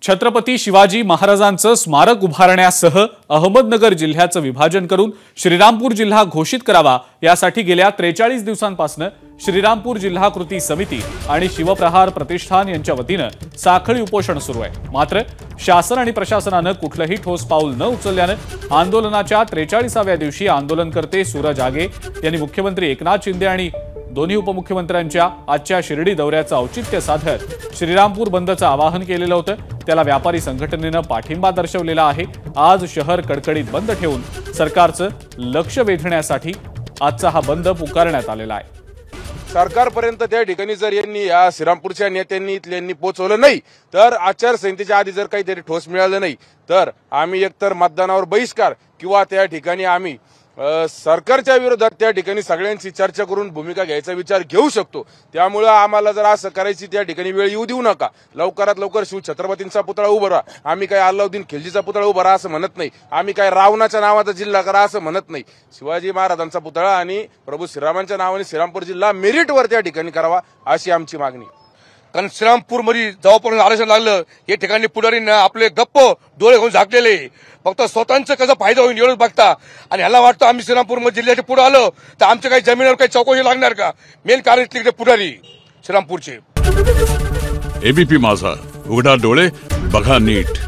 छत्रपती शिवाजी महाराजांचं स्मारक उभारण्यासह अहमदनगर जिल्ह्याचं विभाजन करून श्रीरामपूर जिल्हा घोषित करावा यासाठी गेल्या 43 दिवसांपासून श्रीरामपूर जिल्हा कृती समिती आणि शिवप्रहार प्रतिष्ठान यांच्या वतीने साखळी उपोषण सुरू आहे। मात्र शासन आणि प्रशासनाने कुठलेही ठोस पाऊल न उचलल्याने आंदोलनाच्या 43व्या दिवशी आंदोलनकर्ते सूरज आगे यांनी मुख्यमंत्री एकनाथ शिंदे आणि दोन्ही उपमुख्यमंत्र्यांच्या आजच्या शिर्डी दौऱ्याचं औचित्य साधत श्रीरामपूर बंदचं आवाहन केलेलं होतं। त्याला व्यापारी संघटनेने पाठिंबा दर्शवलेला आहे। आज शहर कडकडीत बंद ठेवून सरकारचं लक्ष वेधण्यासाठी आजचा हा बंद पुकारण्यात आलेला आहे। सरकारपर्यंत त्या ठिकाणी जर यांनी या श्रीरामपूरच्या नेत्यांनी इथल्यांनी पोहोचवलं नाही तर आचारसंहितेच्या आधी जर काहीतरी ठोस मिळालं नाही तर आम्ही एकतर मतदानावर बहिष्कार किंवा त्या ठिकाणी आम्ही सरकारच्या विरोधात त्या ठिकाणी सगळ्यांची चर्चा करून भूमिका घ्यायचा विचार घेऊ शकतो। त्यामुळे आम्हाला जर असं करायची त्या ठिकाणी वेळ येऊ देऊ नका। लवकरात लवकर शिव छत्रपतींचा पुतळा उभा राहा। आम्ही काय अल्लाउद्दीन खिलजीचा पुतळा उभा राहा असं म्हणत नाही। आम्ही काय रावणाच्या नावाचा जिल्हा करा असं म्हणत नाही। शिवाजी महाराजांचा पुतळा आणि प्रभू श्रीरामांच्या नावाने श्रीरामपूर जिल्हा मेरिटवर त्या ठिकाणी करावा अशी आमची मागणी। कारण श्रीरामपूर मध्ये जेव्हापर्यंत आरक्षण लागलं हे ठिकाणी पुढारींना आपले गप्प डोळे घेऊन झाकलेले, फक्त स्वतःचं कसं फायदा होईल एवढंच बघता। आणि ह्याला वाटतं आम्ही श्रीरामपूर मध्ये जिल्ह्याच्या पुढे आलो तर आमच्या काही जमिनीवर काही चौकशी लागणार का? मेन कारण तिकडे पुढारी श्रीरामपूरचे। एबीपी माझा, उघडा डोळे बघा नीट।